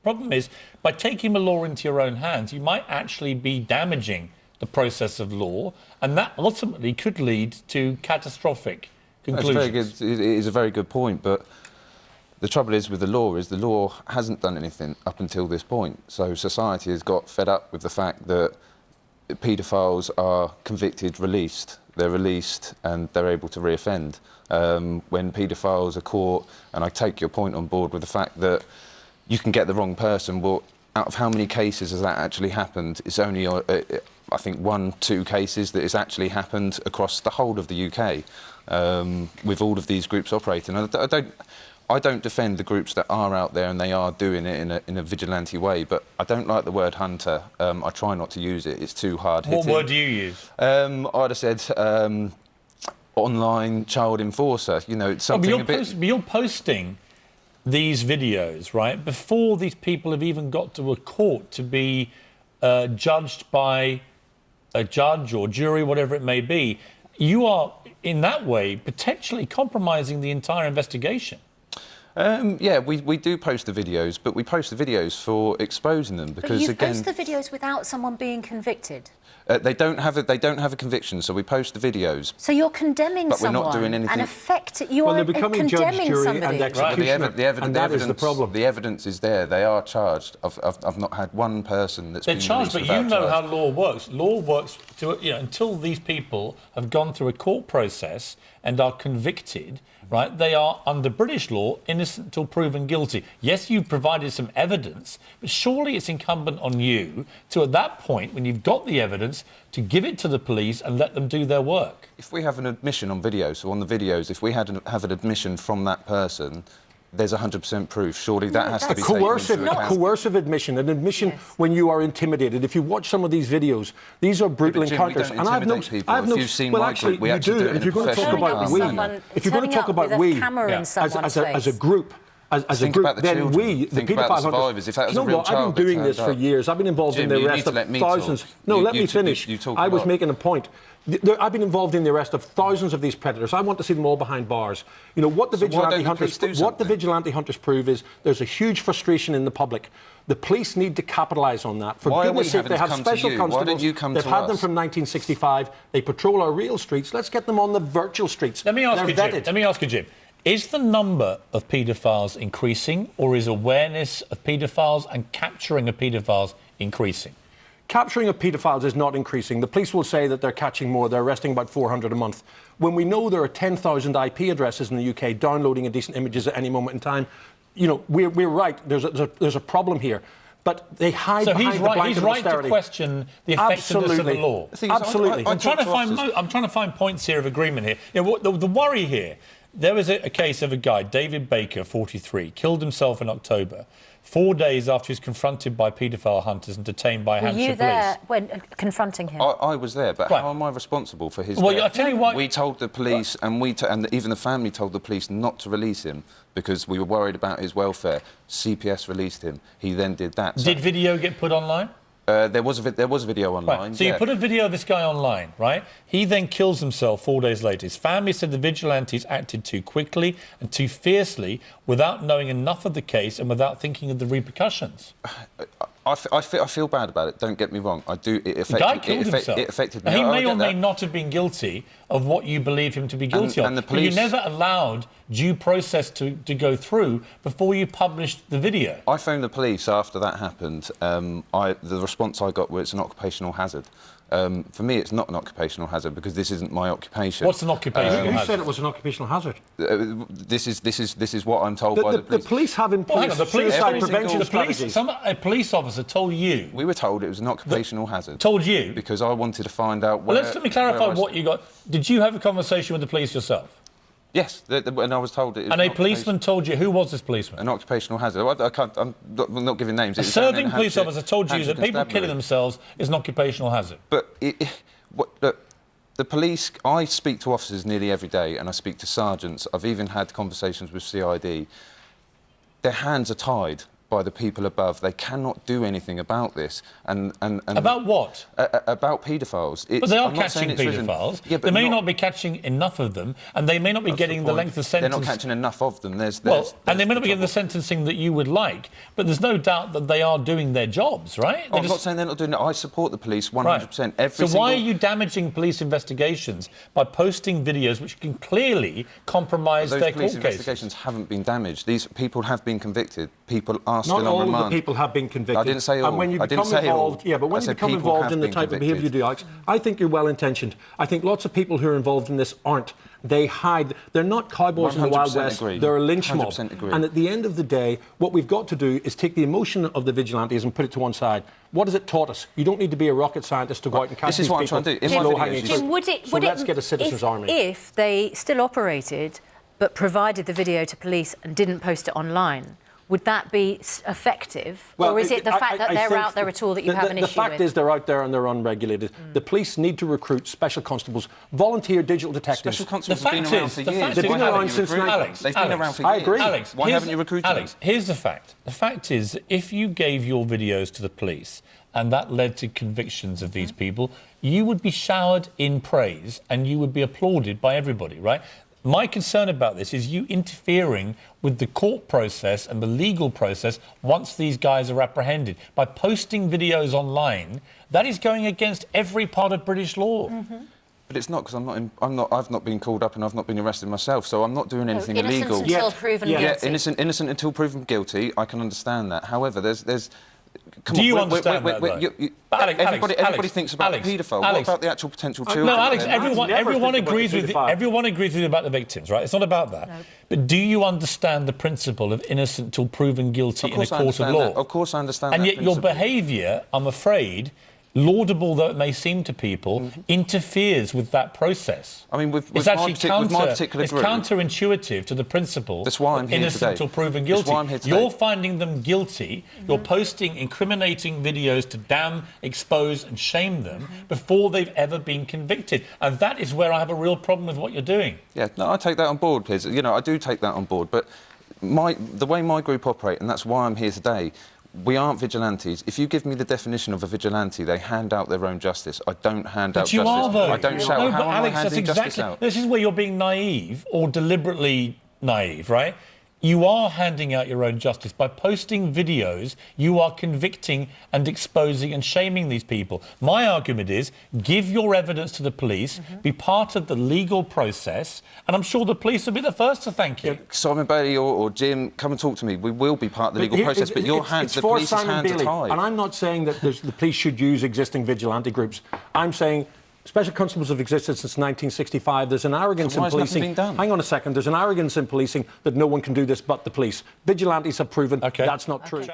problem is, by taking the law into your own hands, you might actually be damaging the process of law, and that ultimately could lead to catastrophic conclusions. It is a very good point, but the trouble is with the law hasn't done anything up until this point. So society has got fed up with the fact that paedophiles are convicted, released. They're released and they're able to reoffend. When paedophiles are caught, and I take your point on board with the fact that you can get the wrong person, well, out of how many cases has that actually happened? It's only, I think, 1-2 cases that it's actually happened across the whole of the UK, with all of these groups operating. I don't defend the groups that are out there and they are doing it in a vigilante way, but I don't like the word hunter. I try not to use it. It's too hard-hitting. What word do you use? I'd have said online child enforcer. You know, it's something but you're posting these videos, right, before these people have even got to a court to be judged by a judge or jury, whatever it may be. You are, in that way, potentially compromising the entire investigation. Yeah, we do post the videos, but we post the videos for exposing them because, but you post the videos without someone being convicted. They don't have a conviction, so we post the videos. So you're condemning but someone, we're not doing anything. And you are becoming judge, jury, somebody. and executioner, right. and that is the problem. The evidence is there. They are charged. I've not had one person that's been charged, but you know how law works. Law works until these people have gone through a court process and are convicted. Right, they are, under British law, innocent until proven guilty. Yes, you've provided some evidence, but surely it's incumbent on you to, at that point, when you've got the evidence, to give it to the police and let them do their work. If we have an admission on video, so on the videos, if we have an admission from that person, there's 100% proof. Surely that has to be taken into account. A coercive admission, an admission when you are intimidated. If you watch some of these videos, these are brutal encounters. And I've noticed, if you've seen my group, we actually do it in a professional way. If you're going to talk about we, as a group, then we, the paedophile hunters, if that was a real child, I've been doing this for years. I've been involved in the arrest of thousands. No, let me finish. I was making a point. I've been involved in the arrest of thousands of these predators. I want to see them all behind bars. You know what the vigilante hunters prove is there's a huge frustration in the public. The police need to capitalise on that. For goodness sake, they have special constables. They've had them from 1965. They patrol our real streets. Let's get them on the virtual streets. Let me ask you, Jim. Is the number of paedophiles increasing, or is awareness of paedophiles and capturing of paedophiles increasing? Capturing of paedophiles is not increasing. The police will say that they're catching more. They're arresting about 400 a month. When we know there are 10,000 IP addresses in the UK downloading indecent images at any moment in time, you know, we're right. There's a problem here. But they hide behind the blanket of austerity. He's right to question the effectiveness of the law. Absolutely. I'm trying to find points here of agreement here. You know, the worry here. There was a case of a guy, David Baker, 43, killed himself in October, 4 days after he was confronted by paedophile hunters and detained by Hampshire police. Were you there when confronting him? I was there, but how am I responsible for his death? Well, I'll tell you what. We told the police, and even the family told the police not to release him because we were worried about his welfare. CPS released him. He then did that. Did video get put online? There was a video online. Right. So you put a video of this guy online, right? He then kills himself 4 days later. His family said the vigilantes acted too quickly and too fiercely without knowing enough of the case and without thinking of the repercussions. I feel bad about it, don't get me wrong. I do. It affected me. He may or may not have been guilty of what you believe him to be guilty of. And the police, but you never allowed due process to go through before you published the video. I phoned the police after that happened. The response I got was it's an occupational hazard. For me, it's not an occupational hazard because this isn't my occupation. What's an occupational hazard? Who said it was an occupational hazard? This is what I'm told by the police. The police have in place suicide prevention strategies. A police officer told you. We were told it was an occupational hazard. Told you because I wanted to find out where. Let me clarify what you got. Did you have a conversation with the police yourself? Yes, and I was told it. And a policeman told you. Who was this policeman? An occupational hazard. I'm not giving names. A serving police officer told you that people killing themselves is an occupational hazard. But the police. I speak to officers nearly every day, and I speak to sergeants. I've even had conversations with CID. Their hands are tied. by the people above. They cannot do anything about this. And about what? About paedophiles. But they are catching paedophiles. Yeah, they may not be catching enough of them, and they may not be getting the length of sentence. They're not catching enough of them. And they may not be getting the sentencing that you would like, but there's no doubt that they are doing their jobs, right? I'm not saying they're not doing it. I support the police 100%. Right. So why are you damaging police investigations by posting videos which can clearly compromise their court cases? Those police investigations haven't been damaged. These people have been convicted. People are still on remand. Not all of the people have been convicted. I didn't say all. And when you become involved, yeah, but when you become involved in the type of behaviour you do, Alex, I think you're well-intentioned. I think lots of people who are involved in this aren't. They hide. They're not cowboys in the Wild West. Agree. They're a lynch mob. 100% agree. And at the end of the day, what we've got to do is take the emotion of the vigilantes and put it to one side. What has it taught us? You don't need to be a rocket scientist to go out and catch these people. This is what I'm trying to do. Jim, let's get a citizens' army. If they still operated but provided the video to police and didn't post it online, would that be effective? Well, or is it the fact that they're out there at all that you have an issue with? The fact is they're out there and they're unregulated. The police need to recruit special constables, volunteer digital detectives. Special constables have been around for years. They've been around since... They've been around for years. I agree. Alex, why haven't you recruited them? Alex, here's the fact. The fact is that if you gave your videos to the police and that led to convictions of these people, you would be showered in praise and you would be applauded by everybody, right? My concern about this is you interfering with the court process and the legal process once these guys are apprehended. By posting videos online, that is going against every part of British law. But it's not, because I've not been called up and I've not been arrested myself, so I'm not doing anything illegal. Innocent until proven guilty. Yeah, innocent until proven guilty. I can understand that. However, there's Do you understand that, everybody thinks about the paedophile. What about the actual potential children? No, Alex, everyone agrees with you about the victims, right? It's not about that. No. But do you understand the principle of innocent till proven guilty in a court of law? Of course I understand that. And yet your behaviour, I'm afraid, laudable though it may seem to people, interferes with that process. I mean, with it's my actually particular group, counterintuitive to the principle that's why I'm here innocent till proven guilty. That's why I'm here today. You're finding them guilty. You're posting incriminating videos to damn, expose and shame them before they've ever been convicted. And that is where I have a real problem with what you're doing. Yeah, no, I take that on board, Piers. You know, I do take that on board. But the way my group operate, and that's why I'm here today, we aren't vigilantes. If you give me the definition of a vigilante, they hand out their own justice. I don't hand out justice. But you are, though. I don't shout. No, how but am Alex, I handing justice out? This is where you're being naive or deliberately naive, right? You are handing out your own justice. By posting videos, you are convicting and exposing and shaming these people. My argument is, give your evidence to the police, be part of the legal process, and I'm sure the police will be the first to thank you. Yeah, Simon Bailey or Jim, come and talk to me. We will be part of the legal process, but your hands, the police's hands are tied. And I'm not saying that the police should use existing vigilante groups. I'm saying special constables have existed since 1965. There's an arrogance in policing. Hang on a second. There's an arrogance in policing that no one can do this but the police. Vigilantes have proven that's not true.